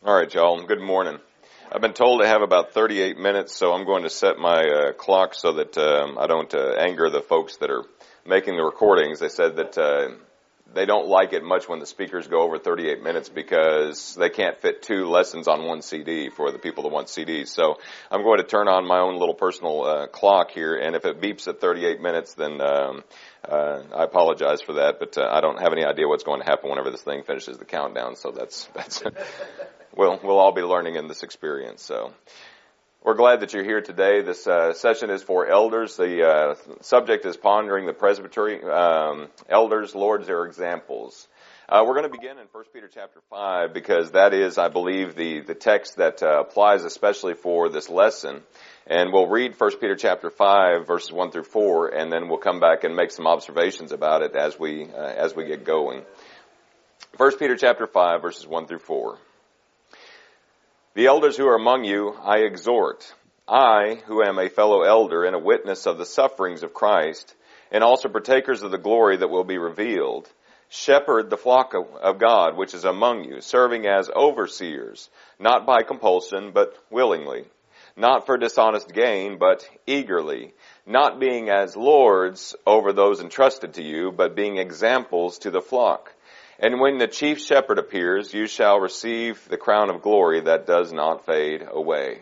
All right, y'all. Good morning. I've been told to have about 38 minutes, so I'm going to set my clock so that I don't anger the folks that are making the recordings. They said that they don't like it much when the speakers go over 38 minutes because they can't fit two lessons on one CD for the people that want CDs. So I'm going to turn on my own little personal clock here, and if it beeps at 38 minutes, then I apologize for that, but I don't have any idea what's going to happen whenever this thing finishes the countdown, so that's we'll all be learning in this experience. So we're glad that you're here today. This session is for elders. The subject is pondering the presbytery. Elders, lords, their examples. We're going to begin in 1 Peter chapter 5 because that is, I believe, the text that applies especially for this lesson. And we'll read 1 Peter chapter 5 verses 1 through 4, and then we'll come back and make some observations about it as we get going. 1 Peter chapter 5 verses 1 through 4. The elders who are among you, I exhort, I, who am a fellow elder and a witness of the sufferings of Christ, and also partakers of the glory that will be revealed, shepherd the flock of God which is among you, serving as overseers, not by compulsion, but willingly, not for dishonest gain, but eagerly, not being as lords over those entrusted to you, but being examples to the flock. And when the chief shepherd appears, you shall receive the crown of glory that does not fade away.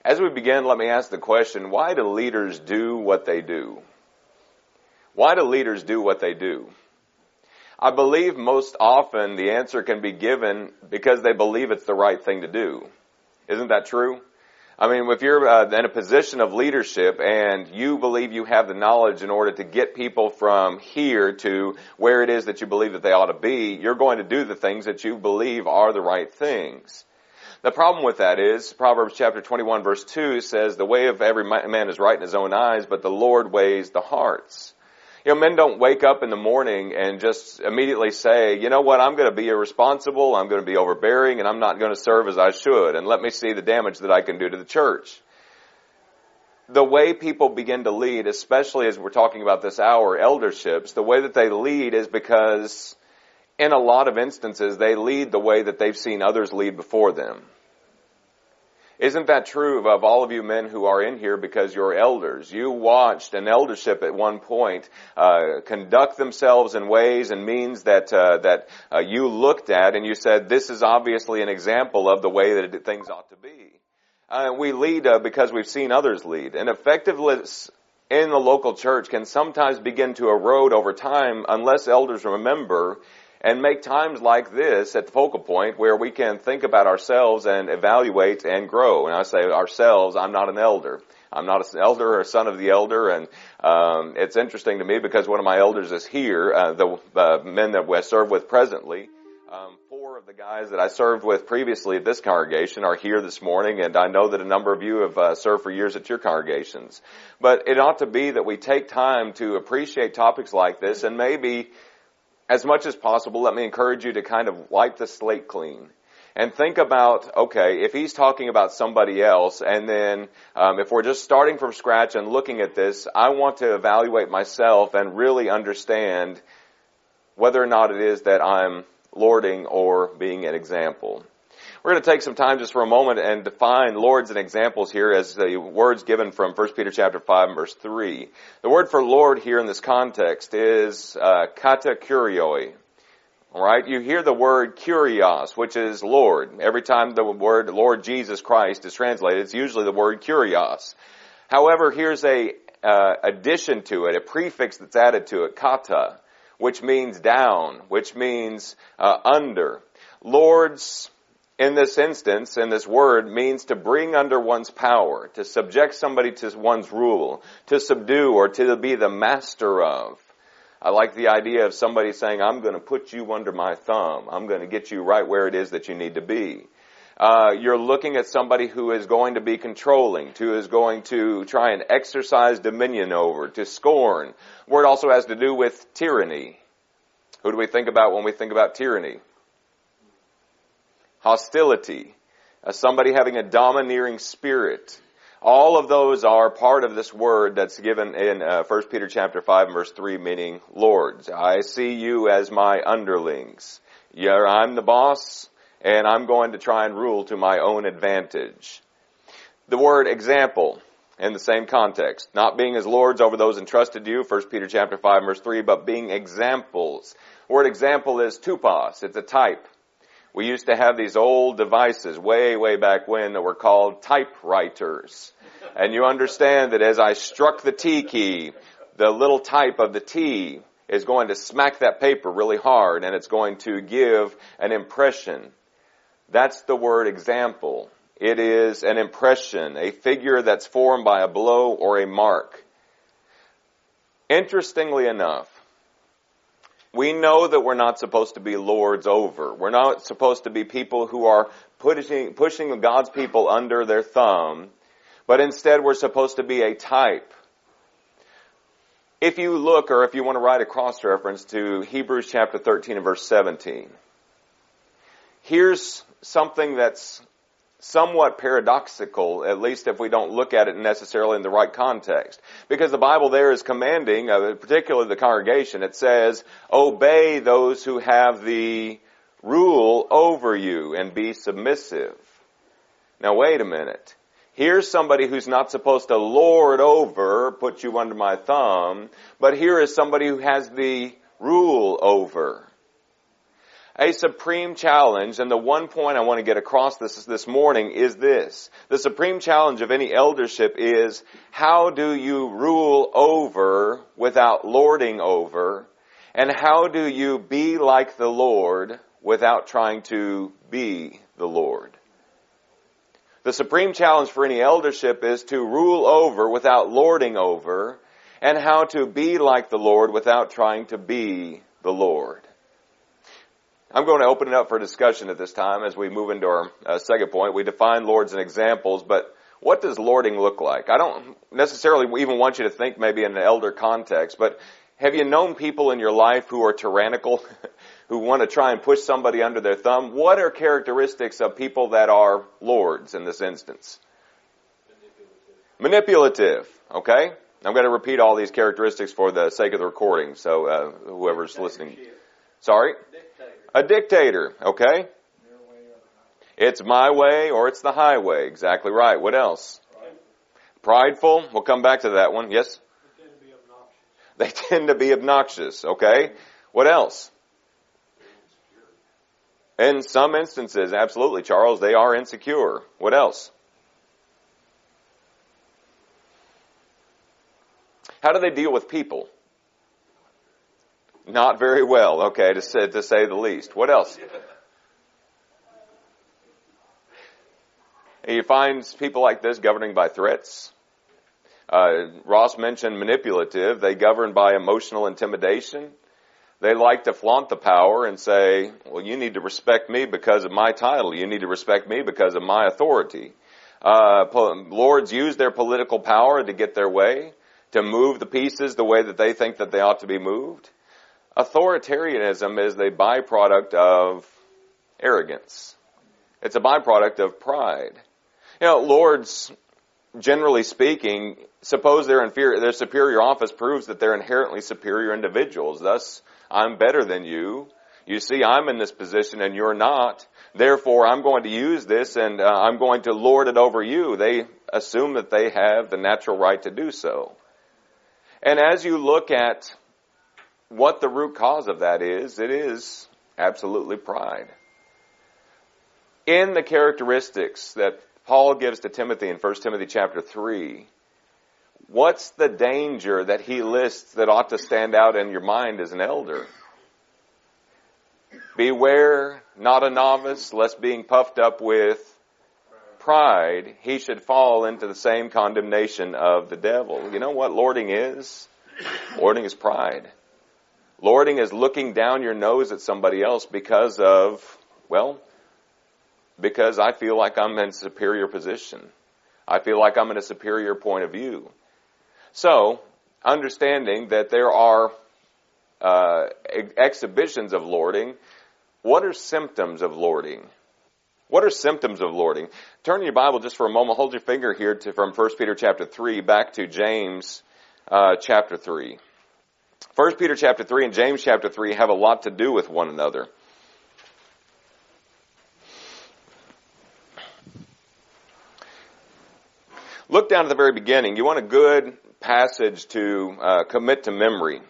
As we begin, let me ask the question, why do leaders do what they do? Why do leaders do what they do? I believe most often the answer can be given because they believe it's the right thing to do. Isn't that true? I mean, if you're in a position of leadership and you believe you have the knowledge in order to get people from here to where it is that you believe that they ought to be, you're going to do the things that you believe are the right things. The problem with that is, Proverbs chapter 21 verse 2 says, the way of every man is right in his own eyes, but the Lord weighs the hearts. You know, men don't wake up in the morning and just immediately say, you know what, I'm going to be irresponsible, I'm going to be overbearing, and I'm not going to serve as I should, and let me see the damage that I can do to the church. The way people begin to lead, especially as we're talking about this hour, elderships, the way that they lead is because in a lot of instances they lead the way that they've seen others lead before them. Isn't that true of all of you men who are in here because you're elders? You watched an eldership at one point conduct themselves in ways and means that you looked at and you said, this is obviously an example of the way that things ought to be. We lead because we've seen others lead. And effectiveness in the local church can sometimes begin to erode over time unless elders remember and make times like this at the focal point where we can think about ourselves and evaluate and grow. And I say ourselves, I'm not an elder. I'm not an elder or a son of the elder. And it's interesting to me because one of my elders is here, the men that I serve with presently. 4 of the guys that I served with previously at this congregation are here this morning, and I know that a number of you have served for years at your congregations. But it ought to be that we take time to appreciate topics like this, and maybe as much as possible, let me encourage you to kind of wipe the slate clean and think about, okay, if he's talking about somebody else, and then if we're just starting from scratch and looking at this, I want to evaluate myself and really understand whether or not it is that I'm lording or being an example. We're going to take some time just for a moment and define lords and examples here as the words given from 1 Peter chapter 5 and verse 3. The word for Lord here in this context is kata kurioi. All right, you hear the word kurios, which is Lord. Every time the word Lord Jesus Christ is translated, it's usually the word kurios. However, here's a addition to it, a prefix that's added to it, kata, which means down, which means under. Lords, in this instance, in this word, means to bring under one's power, to subject somebody to one's rule, to subdue or to be the master of. I like the idea of somebody saying, I'm going to put you under my thumb. I'm going to get you right where it is that you need to be. You're looking at somebody who is going to be controlling, who is going to try and exercise dominion over, to scorn. The word also has to do with tyranny. Who do we think about when we think about tyranny? Hostility, somebody having a domineering spirit. All of those are part of this word that's given in 1 Peter chapter 5 and verse 3, meaning lords. I see you as my underlings. I'm the boss, and I'm going to try and rule to my own advantage. The word example in the same context, not being as lords over those entrusted to you, 1 Peter chapter 5 verse 3, but being examples. The word example is tupos. It's a type. We used to have these old devices way, way back when that were called typewriters. And you understand that as I struck the T key, the little type of the T is going to smack that paper really hard, and it's going to give an impression. That's the word example. It is an impression, a figure that's formed by a blow or a mark. Interestingly enough, we know that we're not supposed to be lords over. We're not supposed to be people who are pushing God's people under their thumb, but instead we're supposed to be a type. If you look, or if you want to write a cross-reference to Hebrews chapter 13 and verse 17, here's something that's somewhat paradoxical, at least if we don't look at it necessarily in the right context. Because the Bible there is commanding, particularly the congregation, it says, obey those who have the rule over you and be submissive. Now wait a minute. Here's somebody who's not supposed to lord over, put you under my thumb, but here is somebody who has the rule over. A supreme challenge, and the one point I want to get across this morning is this. The supreme challenge of any eldership is, how do you rule over without lording over? And how do you be like the Lord without trying to be the Lord? The supreme challenge for any eldership is to rule over without lording over, and how to be like the Lord without trying to be the Lord. I'm going to open it up for discussion at this time as we move into our second point. We define lords and examples, but what does lording look like? I don't necessarily even want you to think maybe in an elder context, but have you known people in your life who are tyrannical, who want to try and push somebody under their thumb? What are characteristics of people that are lords in this instance? Manipulative, okay? I'm going to repeat all these characteristics for the sake of the recording, so whoever's listening. Sorry? A dictator, okay? It's my way or it's the highway. Exactly right. What else? Prideful. We'll come back to that one. Yes? They tend to be obnoxious, okay? What else? In some instances, absolutely, Charles, they are insecure. What else? How do they deal with people? Not very well, okay, to say the least. What else? You find people like this governing by threats. Ross mentioned manipulative. They govern by emotional intimidation. They like to flaunt the power and say, well, you need to respect me because of my title. You need to respect me because of my authority. Lords use their political power to get their way, to move the pieces the way that they think that they ought to be moved. Authoritarianism is the byproduct of arrogance. It's a byproduct of pride. You know, lords, generally speaking, suppose their superior office proves that they're inherently superior individuals. Thus, I'm better than you. You see, I'm in this position and you're not. Therefore, I'm going to use this and I'm going to lord it over you. They assume that they have the natural right to do so. And as you look at what the root cause of that is, it is absolutely pride. In the characteristics that Paul gives to Timothy in 1 Timothy chapter 3, what's the danger that he lists that ought to stand out in your mind as an elder? Beware, not a novice, lest being puffed up with pride, he should fall into the same condemnation of the devil. You know what lording is? Lording is pride. Lording is looking down your nose at somebody else because I feel like I'm in a superior position. I feel like I'm in a superior point of view. So, understanding that there are exhibitions of lording, what are symptoms of lording? What are symptoms of lording? Turn your Bible just for a moment. Hold your finger here from 1 Peter chapter 3 back to James chapter 3. 1 Peter chapter 3 and James chapter 3 have a lot to do with one another. Look down at the very beginning. You want a good passage to commit to memory.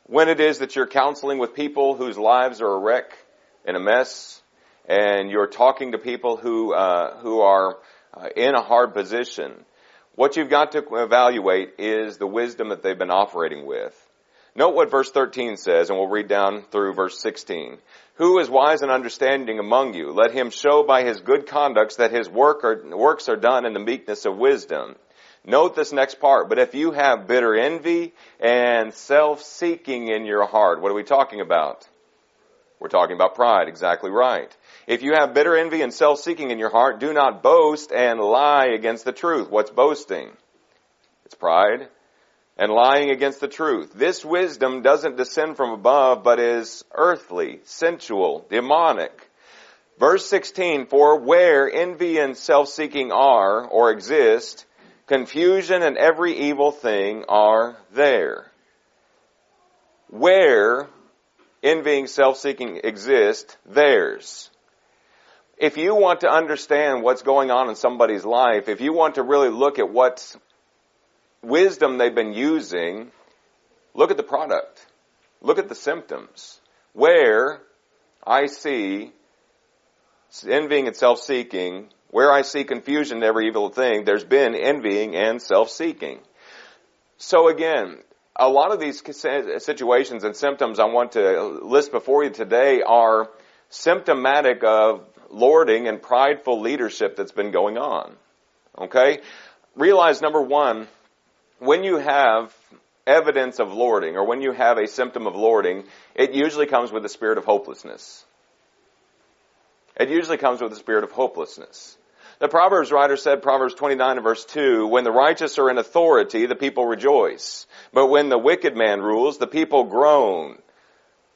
When it is that you're counseling with people whose lives are a wreck and a mess, and you're talking to people who are in a hard position, what you've got to evaluate is the wisdom that they've been operating with. Note what verse 13 says, and we'll read down through verse 16. Who is wise and understanding among you? Let him show by his good conducts that his works are done in the meekness of wisdom. Note this next part. But if you have bitter envy and self-seeking in your heart, what are we talking about? We're talking about pride, exactly right. If you have bitter envy and self-seeking in your heart, do not boast and lie against the truth. What's boasting? It's pride. And lying against the truth. This wisdom doesn't descend from above, but is earthly, sensual, demonic. Verse 16, for where envy and self-seeking are, or exist, confusion and every evil thing are there. Where envying, self-seeking exist, theirs. If you want to understand what's going on in somebody's life, if you want to really look at what wisdom they've been using, look at the product. Look at the symptoms. Where I see envying and self-seeking, where I see confusion and every evil thing, there's been envying and self-seeking. So again, a lot of these situations and symptoms I want to list before you today are symptomatic of lording and prideful leadership that's been going on. Okay? Realize, number one, when you have evidence of lording, or when you have a symptom of lording, it usually comes with a spirit of hopelessness. It usually comes with a spirit of hopelessness. The Proverbs writer said, Proverbs 29 and verse 2, when the righteous are in authority, the people rejoice. But when the wicked man rules, the people groan.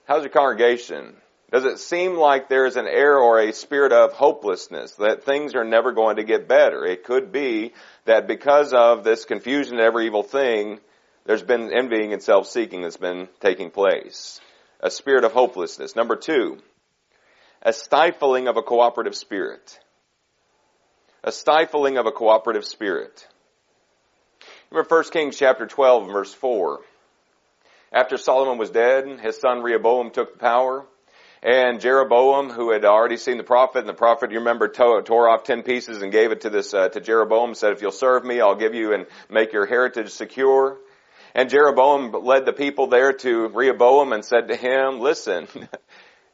How's your congregation? Does it seem like there is an air or a spirit of hopelessness, that things are never going to get better? It could be that because of this confusion and every evil thing, there's been envying and self-seeking that's been taking place. A spirit of hopelessness. Number two, a stifling of a cooperative spirit. A stifling of a cooperative spirit. Remember 1 Kings chapter 12 and verse 4. After Solomon was dead, his son Rehoboam took the power. And Jeroboam, who had already seen the prophet, and the prophet, you remember, tore off 10 pieces and gave it to Jeroboam, said, if you'll serve me, I'll give you and make your heritage secure. And Jeroboam led the people there to Rehoboam and said to him, listen,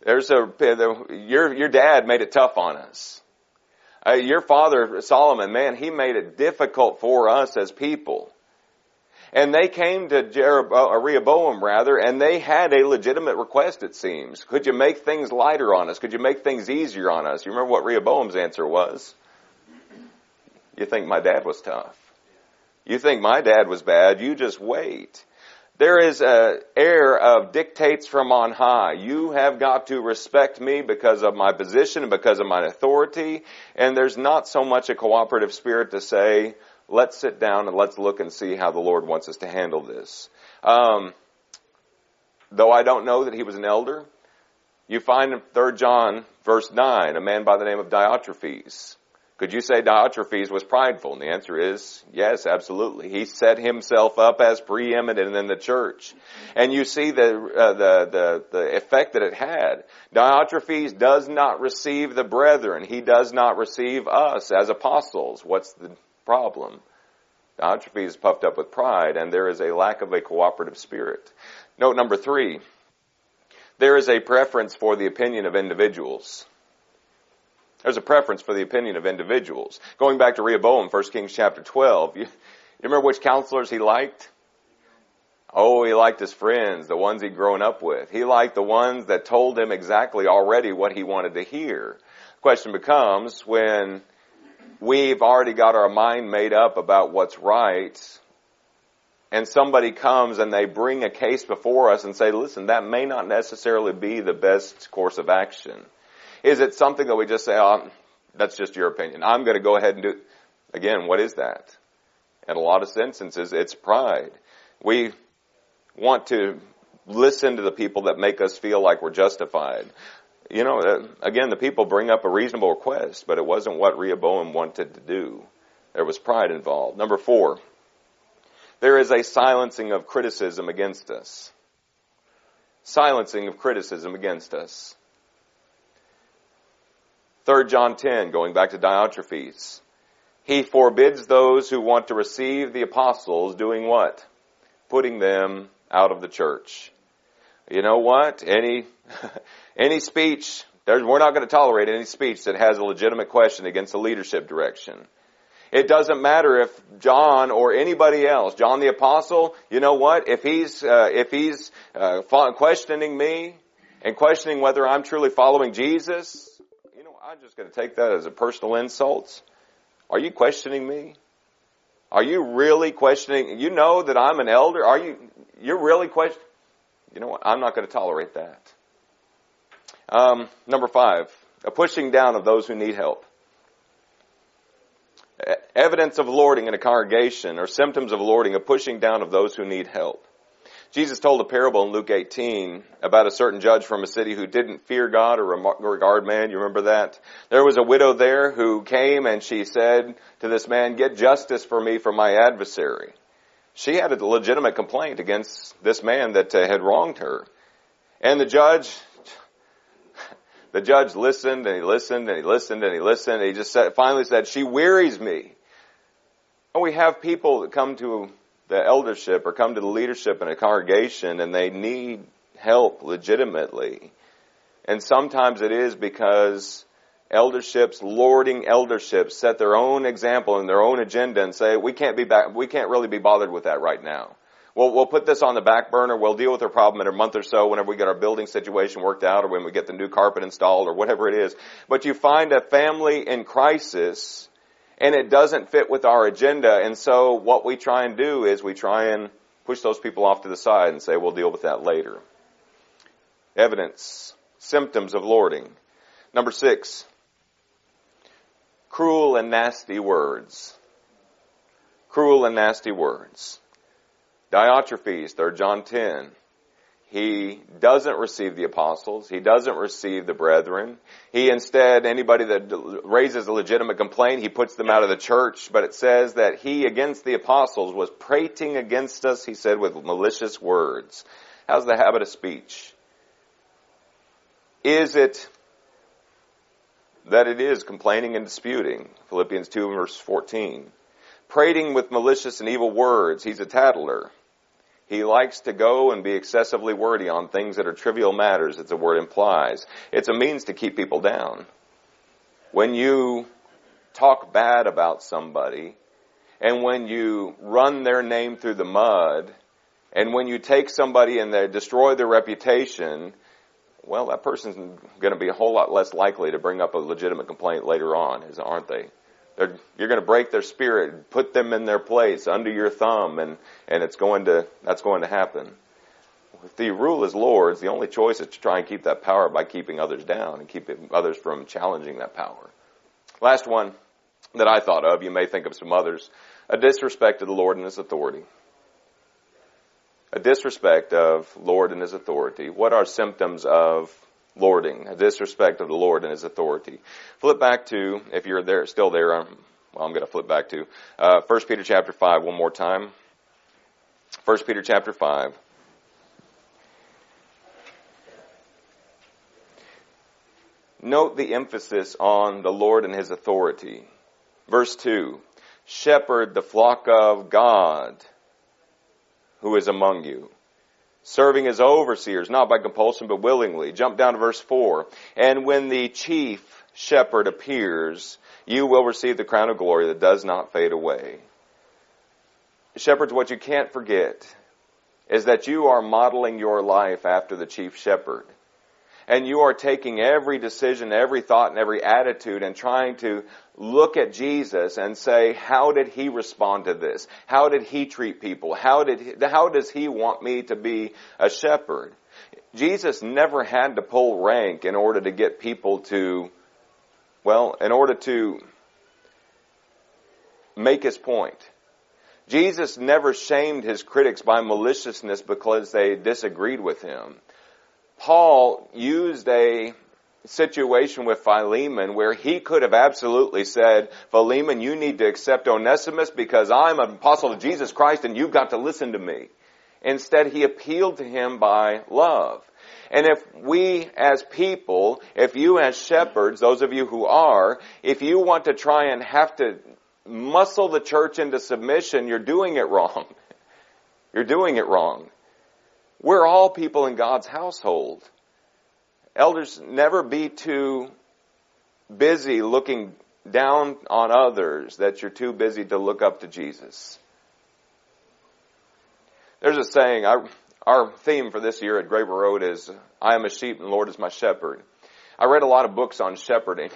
your dad made it tough on us. Your father, Solomon, man, he made it difficult for us as people. And they came to Rehoboam, and they had a legitimate request, it seems. Could you make things lighter on us? Could you make things easier on us? You remember what Rehoboam's answer was? You think my dad was tough. You think my dad was bad. You just wait. There is an air of dictates from on high. You have got to respect me because of my position and because of my authority. And there's not so much a cooperative spirit to say, let's sit down and let's look and see how the Lord wants us to handle this. Though I don't know that he was an elder, you find in 3 John verse 9, a man by the name of Diotrephes. Could you say Diotrephes was prideful? And the answer is yes, absolutely. He set himself up as preeminent in the church. And you see the effect that it had. Diotrephes does not receive the brethren. He does not receive us as apostles. What's the problem? Diotrephes is puffed up with pride, and there is a lack of a cooperative spirit. Note number 3, there is a preference for the opinion of individuals. There's a preference for the opinion of individuals. Going back to Rehoboam, 1 Kings chapter 12, you remember which counselors he liked? Oh, he liked his friends, the ones he'd grown up with. He liked the ones that told him exactly already what he wanted to hear. The question becomes, when we've already got our mind made up about what's right, and somebody comes and they bring a case before us and say, listen, that may not necessarily be the best course of action. Is it something that we just say, oh, that's just your opinion, I'm going to go ahead and do it? Again, what is that? In a lot of instances, it's pride. We want to listen to the people that make us feel like we're justified. Again, the people bring up a reasonable request, but it wasn't what Rehoboam wanted to do. There was pride involved. Number 4, there is a silencing of criticism against us. Silencing of criticism against us. 3 John 10, going back to Diotrephes. He forbids those who want to receive the apostles doing what? Putting them out of the church. You know what? Any speech, we're not going to tolerate any speech that has a legitimate question against the leadership direction. It doesn't matter if John or anybody else, John the Apostle, you know what? If he's questioning me and questioning whether I'm truly following Jesus, I'm just going to take that as a personal insult. Are you questioning me? Are you really questioning? You know that I'm an elder. You're really questioning? You know what? I'm not going to tolerate that. Number 5, a pushing down of those who need help. Evidence of lording in a congregation or symptoms of lording, a pushing down of those who need help. Jesus told a parable in Luke 18 about a certain judge from a city who didn't fear God or regard man. You remember that? There was a widow there who came and she said to this man, "Get justice for me from my adversary." She had a legitimate complaint against this man that had wronged her. And the judge listened and he listened and he listened and he listened. And he just finally said, "She wearies me." And we have people that come to the eldership or come to the leadership in a congregation and they need help legitimately. And sometimes it is because lording elderships set their own example and their own agenda and say, we can't really be bothered with that right now. We'll put this on the back burner. We'll deal with our problem in a month or so whenever we get our building situation worked out or when we get the new carpet installed or whatever it is. But you find a family in crisis and it doesn't fit with our agenda. And so what we try and do is we try and push those people off to the side and say, we'll deal with that later. Evidence, symptoms of lording. Number 6, cruel and nasty words. Cruel and nasty words. Diotrephes, 3 John 10. He doesn't receive the apostles. He doesn't receive the brethren. He instead, anybody that raises a legitimate complaint, he puts them out of the church. But it says that he, against the apostles, was prating against us, he said, with malicious words. How's the habit of speech? Is it that it is complaining and disputing? Philippians 2 verse 14. Prating with malicious and evil words. He's a tattler. He likes to go and be excessively wordy on things that are trivial matters, as the word implies. It's a means to keep people down. When you talk bad about somebody, and when you run their name through the mud, and when you take somebody and they destroy their reputation, well, that person's going to be a whole lot less likely to bring up a legitimate complaint later on, aren't they? You're going to break their spirit, put them in their place under your thumb, and that's going to happen. If the rule is Lord's, the only choice is to try and keep that power by keeping others down and keeping others from challenging that power. Last one that I thought of, you may think of some others, a disrespect of the Lord and His authority. A disrespect of Lord and His authority. What are symptoms of lording? A disrespect of the Lord and His authority. Flip back to, if you're there, still there, I'm going to flip back to 1 Peter chapter 5 one more time. 1 Peter chapter 5. Note the emphasis on the Lord and His authority. Verse 2. Shepherd the flock of God who is among you, serving as overseers, not by compulsion, but willingly. Jump down to verse 4. And when the chief shepherd appears, you will receive the crown of glory that does not fade away. Shepherds, what you can't forget is that you are modeling your life after the chief shepherd. And you are taking every decision, every thought, and every attitude and trying to look at Jesus and say, how did He respond to this? How did He treat people? How does He want me to be a shepherd? Jesus never had to pull rank in order to get people to, in order to make His point. Jesus never shamed His critics by maliciousness because they disagreed with Him. Paul used a situation with Philemon where he could have absolutely said, Philemon, you need to accept Onesimus because I'm an apostle of Jesus Christ and you've got to listen to me. Instead, he appealed to him by love. And if we as people, if you as shepherds, those of you who are, if you want to try and have to muscle the church into submission, you're doing it wrong. You're doing it wrong. We're all people in God's household. Elders, never be too busy looking down on others that you're too busy to look up to Jesus. There's a saying, our theme for this year at Graber Road is, I am a sheep and the Lord is my shepherd. I read a lot of books on shepherding,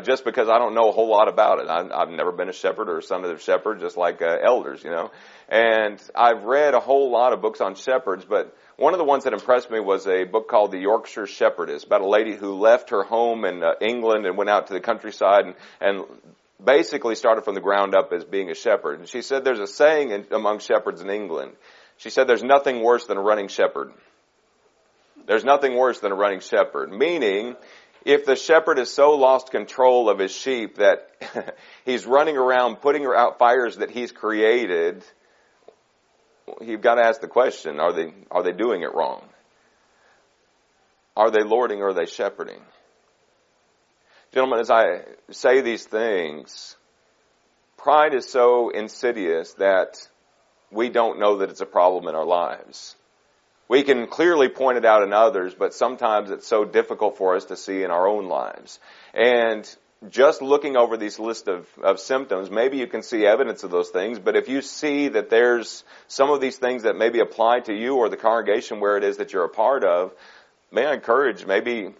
just because I don't know a whole lot about it. I've never been a shepherd or a son of a shepherd, just like elders, you know. And I've read a whole lot of books on shepherds, but one of the ones that impressed me was a book called The Yorkshire Shepherdess, about a lady who left her home in England and went out to the countryside and basically started from the ground up as being a shepherd. And she said there's a saying among shepherds in England. She said there's nothing worse than a running shepherd. There's nothing worse than a running shepherd. Meaning, if the shepherd has so lost control of his sheep that he's running around putting out fires that he's created, you've got to ask the question, are they doing it wrong? Are they lording or are they shepherding? Gentlemen, as I say these things, pride is so insidious that we don't know that it's a problem in our lives. We can clearly point it out in others, but sometimes it's so difficult for us to see in our own lives. And just looking over these list of symptoms, maybe you can see evidence of those things, but if you see that there's some of these things that maybe apply to you or the congregation where it is that you're a part of, may I encourage maybe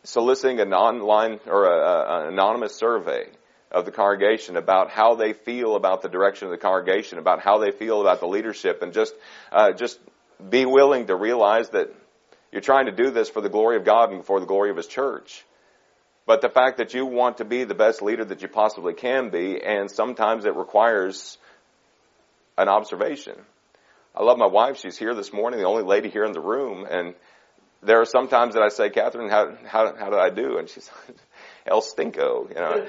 soliciting an online or an anonymous survey of the congregation about how they feel about the direction of the congregation, about how they feel about the leadership, and just be willing to realize that you're trying to do this for the glory of God and for the glory of His church. But the fact that you want to be the best leader that you possibly can be, and sometimes it requires an observation. I love my wife. She's here this morning, the only lady here in the room, and there are some times that I say, Catherine, how did I do? And she's El Stinko, you know.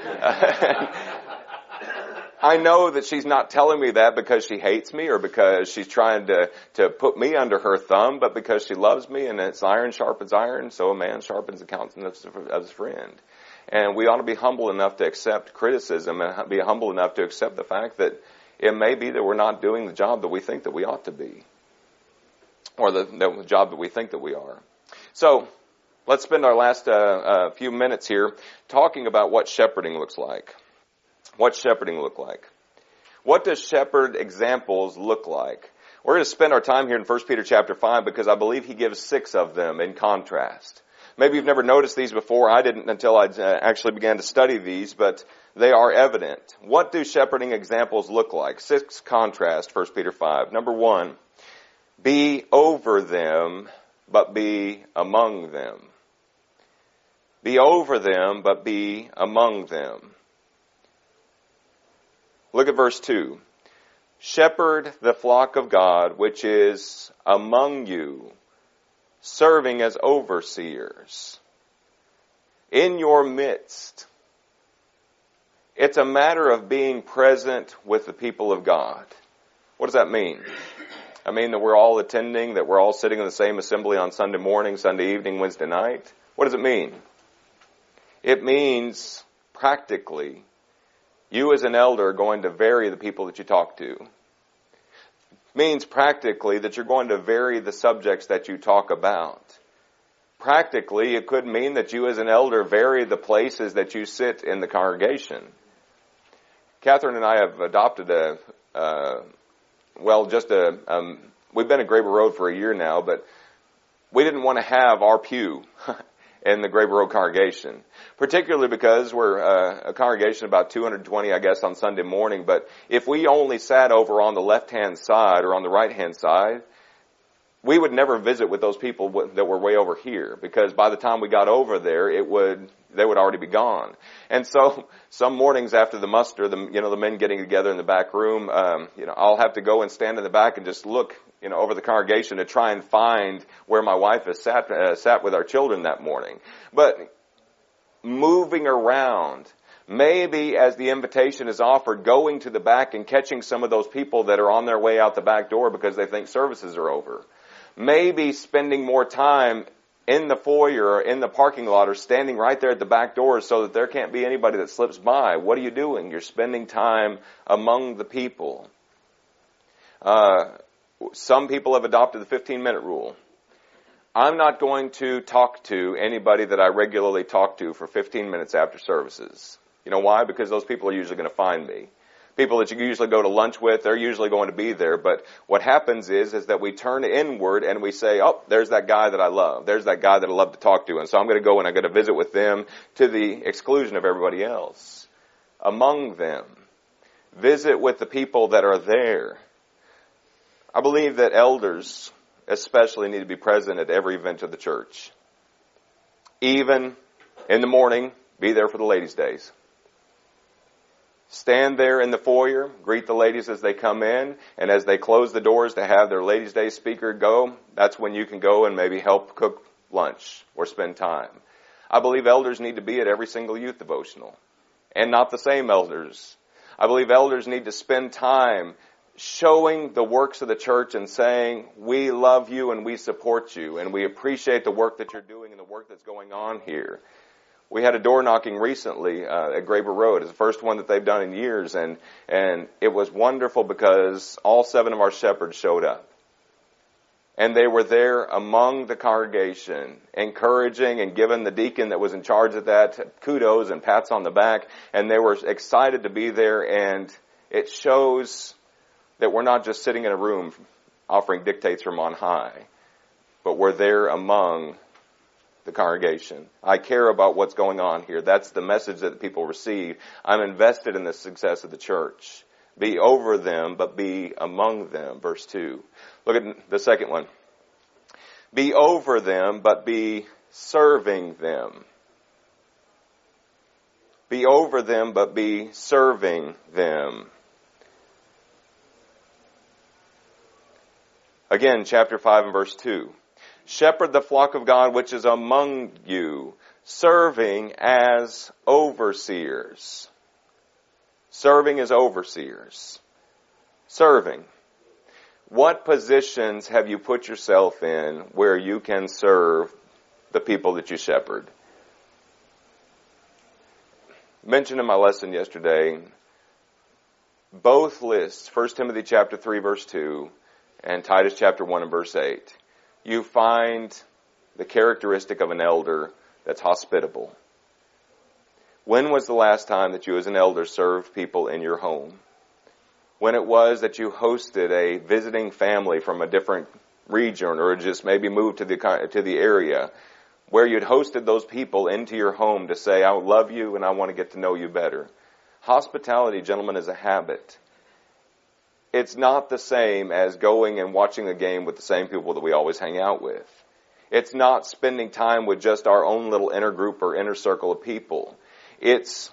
I know that she's not telling me that because she hates me or because she's trying to put me under her thumb, but because she loves me, and it's iron sharpens iron, so a man sharpens the countenance of his friend. And we ought to be humble enough to accept criticism and be humble enough to accept the fact that it may be that we're not doing the job that we think that we ought to be, or the job that we think that we are. So let's spend our last few minutes here talking about what shepherding looks like. What's shepherding look like? What does shepherd examples look like? We're going to spend our time here in 1 Peter chapter 5 because I believe he gives 6 of them in contrast. Maybe you've never noticed these before. I didn't until I actually began to study these, but they are evident. What do shepherding examples look like? 6 contrast, 1 Peter 5. Number 1, be over them, but be among them. Be over them, but be among them. Look at verse 2. Shepherd the flock of God, which is among you, serving as overseers in your midst. It's a matter of being present with the people of God. What does that mean? I mean that we're all attending, that we're all sitting in the same assembly on Sunday morning, Sunday evening, Wednesday night. What does it mean? It means practically you as an elder are going to vary the people that you talk to. It means practically that you're going to vary the subjects that you talk about. Practically, it could mean that you as an elder vary the places that you sit in the congregation. Catherine and I have adopted we've been at Graber Road for a year now, but we didn't want to have our pew in the Graber Road congregation, particularly because we're a congregation of about 220, I guess, on Sunday morning. But if we only sat over on the left-hand side or on the right-hand side, we would never visit with those people that were way over here, because by the time we got over there, they would already be gone. And so some mornings after the muster, the men getting together in the back room, I'll have to go and stand in the back and just look over the congregation to try and find where my wife has sat with our children that morning. But moving around, maybe as the invitation is offered, going to the back and catching some of those people that are on their way out the back door because they think services are over. Maybe spending more time in the foyer or in the parking lot or standing right there at the back door so that there can't be anybody that slips by. What are you doing? You're spending time among the people. Some people have adopted the 15-minute rule. I'm not going to talk to anybody that I regularly talk to for 15 minutes after services. You know why? Because those people are usually going to find me. People that you usually go to lunch with, they're usually going to be there. But what happens is that we turn inward and we say, oh, there's that guy that I love. There's that guy that I love to talk to. And so I'm going to go and I'm going to visit with them to the exclusion of everybody else. Among them. Visit with the people that are there. I believe that elders especially need to be present at every event of the church. Even in the morning, be there for the ladies' days. Stand there in the foyer, greet the ladies as they come in, and as they close the doors to have their ladies' day speaker go, that's when you can go and maybe help cook lunch or spend time. I believe elders need to be at every single youth devotional, and not the same elders. I believe elders need to spend time showing the works of the church and saying, we love you and we support you and we appreciate the work that you're doing and the work that's going on here. We had a door knocking recently at Graber Road. It's the first one that they've done in years, and it was wonderful because all 7 of our shepherds showed up. And they were there among the congregation, encouraging and giving the deacon that was in charge of that kudos and pats on the back, and they were excited to be there, and it shows that we're not just sitting in a room offering dictates from on high, but we're there among the congregation. I care about what's going on here. That's the message that people receive. I'm invested in the success of the church. Be over them, but be among them. Verse 2. Look at the second one. Be over them, but be serving them. Be over them, but be serving them. Again, chapter 5 and verse 2. Shepherd the flock of God which is among you, serving as overseers. Serving as overseers. Serving. What positions have you put yourself in where you can serve the people that you shepherd? Mentioned in my lesson yesterday, both lists, 1 Timothy chapter 3 verse 2, and Titus chapter 1 and verse 8, you find the characteristic of an elder that's hospitable. When was the last time that you as an elder served people in your home? When it was that you hosted a visiting family from a different region or just maybe moved to the area where you'd hosted those people into your home to say, I love you and I want to get to know you better. Hospitality, gentlemen, is a habit. It's not the same as going and watching a game with the same people that we always hang out with. It's not spending time with just our own little inner group or inner circle of people. It's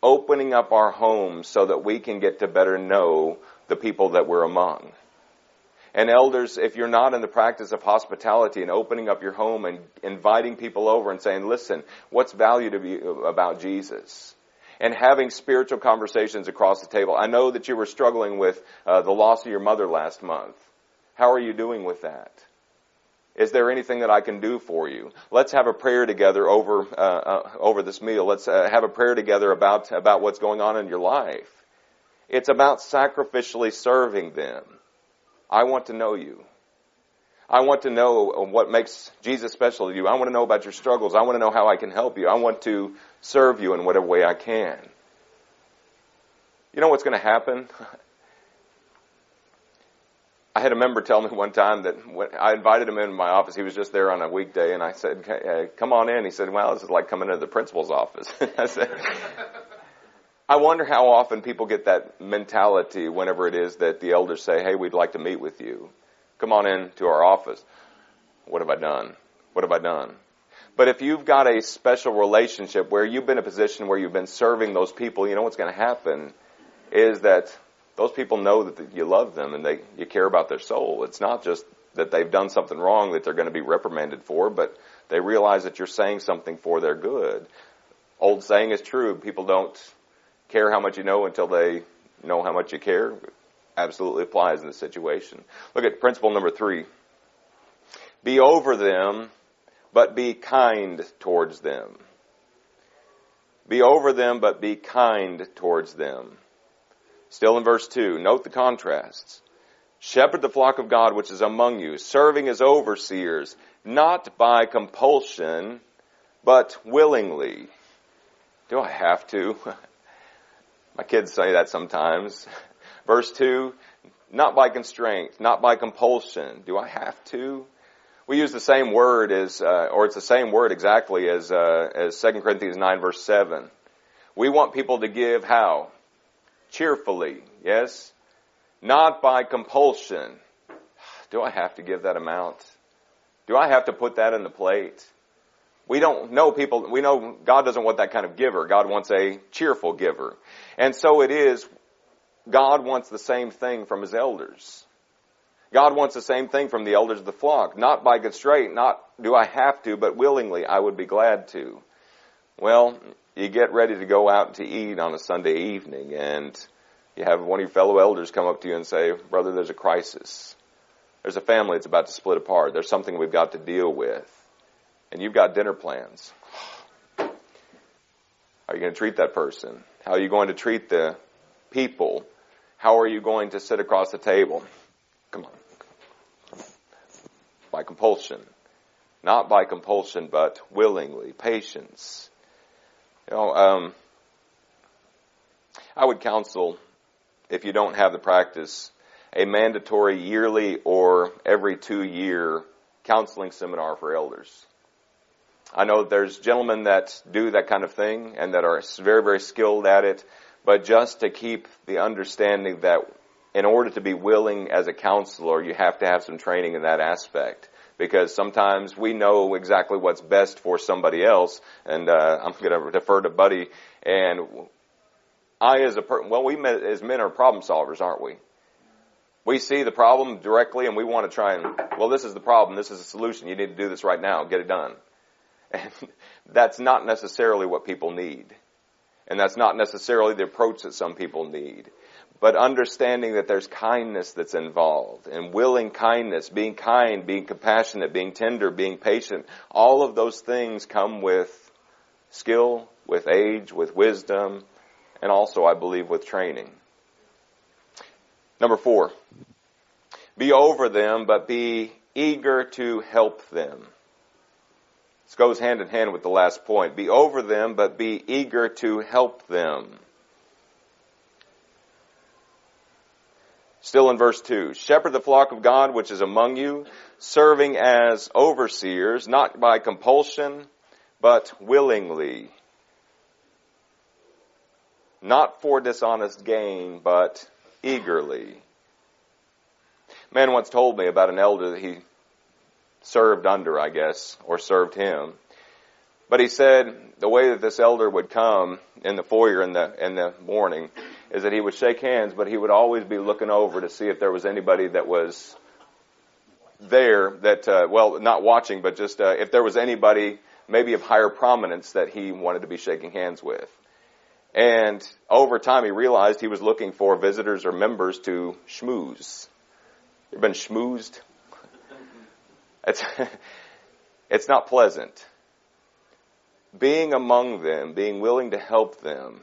opening up our homes so that we can get to better know the people that we're among. And elders, if you're not in the practice of hospitality and opening up your home and inviting people over and saying, listen, what's value to you about Jesus? And having spiritual conversations across the table. I know that you were struggling with the loss of your mother last month. How are you doing with that? Is there anything that I can do for you? Let's have a prayer together over this meal. Let's have a prayer together about what's going on in your life. It's about sacrificially serving them. I want to know you. I want to know what makes Jesus special to you. I want to know about your struggles. I want to know how I can help you. I want to serve you in whatever way I can. You know what's going to happen? I had a member tell me one time that when I invited him into my office, he was just there on a weekday, and I said, come on in. He said, well, this is like coming into the principal's office. I said, I wonder how often people get that mentality whenever it is that the elders say, hey, we'd like to meet with you. Come on in to our office. What have I done? What have I done? But if you've got a special relationship where you've been in a position where you've been serving those people, you know what's going to happen is that those people know that you love them and you care about their soul. It's not just that they've done something wrong that they're going to be reprimanded for, but they realize that you're saying something for their good. Old saying is true. People don't care how much you know until they know how much you care. Absolutely applies in this situation. Look at principle number 3. Be over them, but be kind towards them. Be over them, but be kind towards them. Still in verse 2, note the contrasts. Shepherd the flock of God which is among you, serving as overseers, not by compulsion, but willingly. Do I have to? My kids say that sometimes. Verse 2, not by constraint, not by compulsion. Do I have to? We use the same word it's the same word exactly as 2 Corinthians 9 verse 7. We want people to give how? Cheerfully, yes? Not by compulsion. Do I have to give that amount? Do I have to put that in the plate? We know God doesn't want that kind of giver. God wants a cheerful giver. And so it is, God wants the same thing from His elders. God wants the same thing from the elders of the flock. Not by constraint, not do I have to, but willingly I would be glad to. Well, you get ready to go out to eat on a Sunday evening and you have one of your fellow elders come up to you and say, brother, there's a crisis. There's a family that's about to split apart. There's something we've got to deal with. And you've got dinner plans. How are you going to treat that person? How are you going to treat the people? How are you going to sit across the table? Come on. By compulsion. Not by compulsion, but willingly. Patience. I would counsel, if you don't have the practice, a mandatory yearly or every 2-year counseling seminar for elders. I know there's gentlemen that do that kind of thing and that are very, very skilled at it, but just to keep the understanding that in order to be willing as a counselor, you have to have some training in that aspect. Because sometimes we know exactly what's best for somebody else, and I'm going to defer to Buddy. And we as men are problem solvers, aren't we? We see the problem directly, and we want to try and, this is the problem, this is the solution, you need to do this right now, get it done. And that's not necessarily what people need. And that's not necessarily the approach that some people need. But understanding that there's kindness that's involved, and willing kindness, being kind, being compassionate, being tender, being patient, all of those things come with skill, with age, with wisdom, and also, I believe, with training. Number 4, be over them, but be eager to help them. This goes hand in hand with the last point. Be over them, but be eager to help them. Still in verse 2, shepherd the flock of God which is among you, serving as overseers, not by compulsion, but willingly. Not for dishonest gain, but eagerly. A man once told me about an elder that he served under, I guess, or served him. But he said the way that this elder would come in the foyer in the morning is that he would shake hands, but he would always be looking over to see if there was anybody that was there that, not watching, but just if there was anybody maybe of higher prominence that he wanted to be shaking hands with. And over time he realized he was looking for visitors or members to schmooze. You ever been schmoozed? It's not pleasant. Being among them, being willing to help them,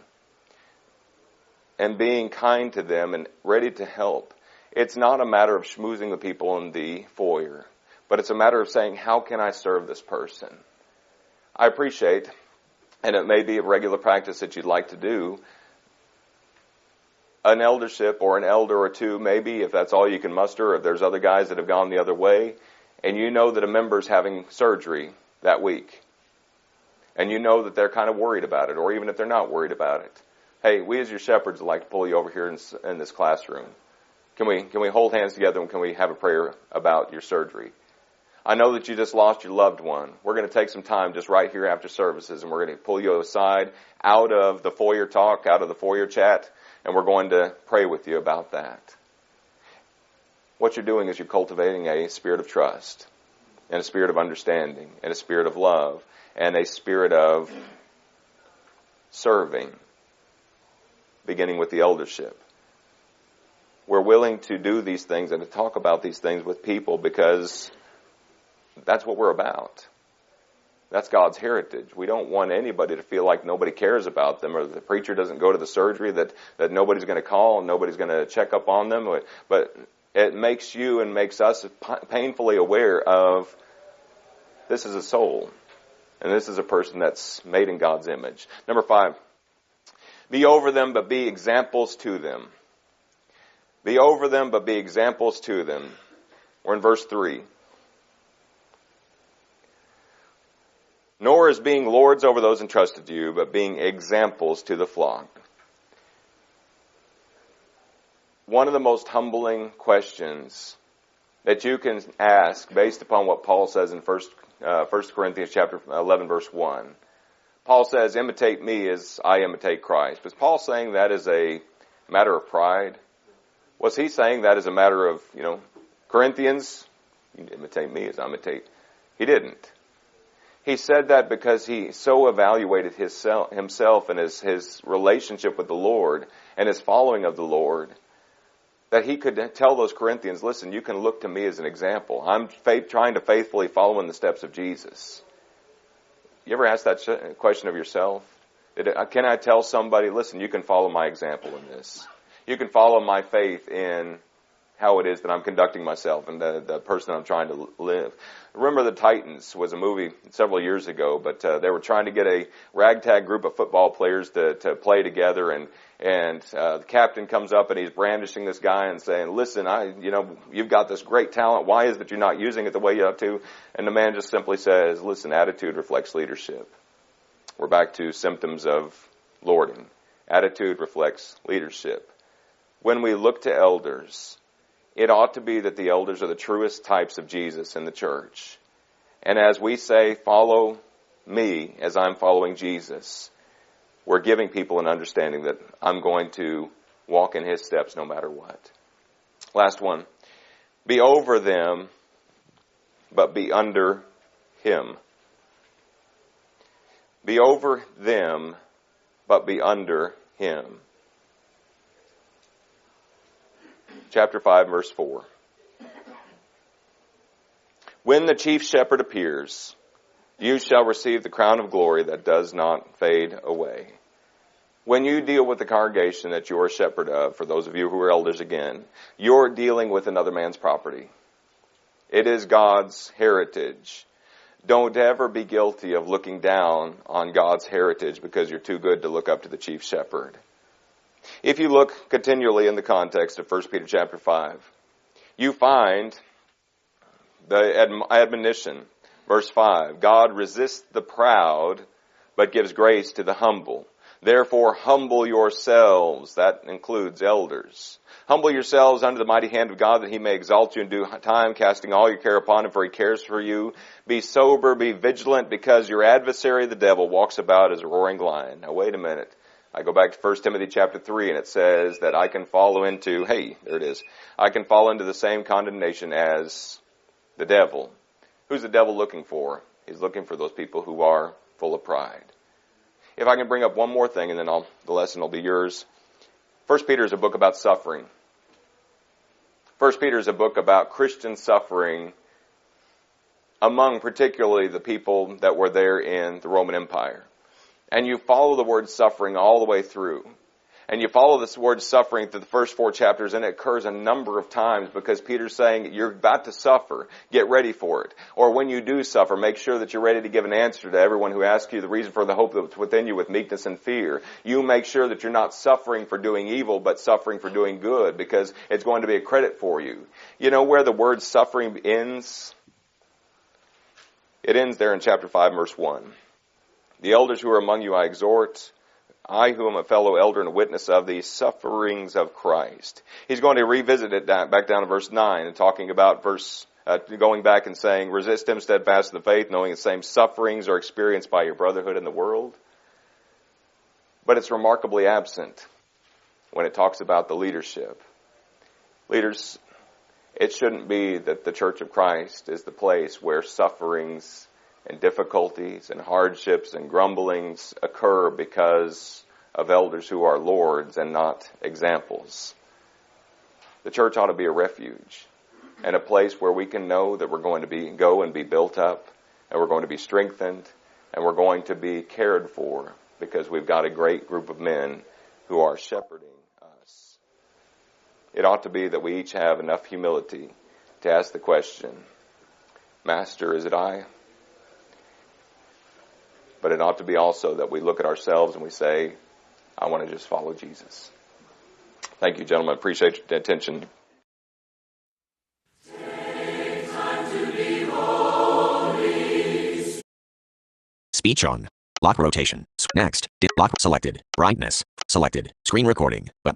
and being kind to them and ready to help. It's not a matter of schmoozing the people in the foyer, but it's a matter of saying, how can I serve this person? I appreciate, and it may be a regular practice that you'd like to do, an eldership or an elder or two, maybe, if that's all you can muster, or if there's other guys that have gone the other way, and you know that a member's having surgery that week, and you know that they're kind of worried about it, or even if they're not worried about it. Hey, we as your shepherds would like to pull you over here in this classroom. Can we hold hands together and can we have a prayer about your surgery? I know that you just lost your loved one. We're going to take some time just right here after services, and we're going to pull you aside out of the foyer talk, out of the foyer chat, And we're going to pray with you about that. What you're doing is you're cultivating a spirit of trust, and a spirit of understanding, and a spirit of love, and a spirit of serving, beginning with the eldership. We're willing to do these things and to talk about these things with people because that's what we're about. That's God's heritage. We don't want anybody to feel like nobody cares about them, or the preacher doesn't go to the surgery that nobody's going to call and nobody's going to check up on them. But it makes you and makes us painfully aware of this is a soul, and this is a person that's made in God's image. Number 5, be over them, but be examples to them. Be over them, but be examples to them. We're in verse 3. Nor as being lords over those entrusted to you, but being examples to the flock. One of the most humbling questions that you can ask based upon what Paul says in 1 Corinthians chapter 11, verse 1. Paul says, imitate me as I imitate Christ. Was Paul saying that as a matter of pride? Was he saying that as a matter of, Corinthians, you imitate me as I imitate? He didn't. He said that because he so evaluated himself and his relationship with the Lord and his following of the Lord that he could tell those Corinthians, listen, you can look to me as an example. I'm trying to faithfully follow in the steps of Jesus. You ever ask that question of yourself? Can I tell somebody, listen, you can follow my example in this. You can follow my faith in how it is that I'm conducting myself and the person I'm trying to live. Remember the Titans was a movie several years ago, but they were trying to get a ragtag group of football players to play together, and the captain comes up and he's brandishing this guy and saying, listen, you've got this great talent. Why is it you're not using it the way you ought to? And the man just simply says, listen, attitude reflects leadership. We're back to symptoms of lording. Attitude reflects leadership. When we look to elders, it ought to be that the elders are the truest types of Jesus in the church. And as we say, follow me as I'm following Jesus, we're giving people an understanding that I'm going to walk in his steps no matter what. Last one. Be over them, but be under him. Be over them, but be under him. Chapter 5, verse 4. When the chief shepherd appears, you shall receive the crown of glory that does not fade away. When you deal with the congregation that you're a shepherd of, for those of you who are elders again, you're dealing with another man's property. It is God's heritage. Don't ever be guilty of looking down on God's heritage because you're too good to look up to the chief shepherd. If you look continually in the context of 1 Peter chapter 5, you find the admonition, verse 5, God resists the proud, but gives grace to the humble. Therefore, humble yourselves. That includes elders. Humble yourselves under the mighty hand of God that he may exalt you in due time, casting all your care upon him, for he cares for you. Be sober, be vigilant, because your adversary, the devil, walks about as a roaring lion. Now, wait a minute. I go back to 1 Timothy chapter 3, and it says that I can fall into the same condemnation as the devil. Who's the devil looking for? He's looking for those people who are full of pride. If I can bring up one more thing, and then the lesson will be yours. 1 Peter is a book about suffering. 1 Peter is a book about Christian suffering among particularly the people that were there in the Roman Empire. And you follow the word suffering all the way through. And you follow this word suffering through the first 4 chapters, and it occurs a number of times because Peter's saying you're about to suffer. Get ready for it. Or when you do suffer, make sure that you're ready to give an answer to everyone who asks you the reason for the hope that's within you with meekness and fear. You make sure that you're not suffering for doing evil, but suffering for doing good, because it's going to be a credit for you. You know where the word suffering ends? It ends there in chapter 5, verse 1. The elders who are among you I exhort, I who am a fellow elder and a witness of the sufferings of Christ. He's going to revisit it back down to verse 9 and talking about going back and saying, resist him steadfast in the faith, knowing the same sufferings are experienced by your brotherhood in the world. But it's remarkably absent when it talks about the leadership. Leaders, it shouldn't be that the Church of Christ is the place where sufferings and difficulties and hardships and grumblings occur because of elders who are lords and not examples. The church ought to be a refuge and a place where we can know that we're going to go and be built up, and we're going to be strengthened, and we're going to be cared for because we've got a great group of men who are shepherding us. It ought to be that we each have enough humility to ask the question, Master, is it I? But it ought to be also that we look at ourselves and we say, I want to just follow Jesus. Thank you, gentlemen. Appreciate your attention. Speech on. Lock rotation. Next. Lock selected. Brightness. Selected. Screen recording. Button.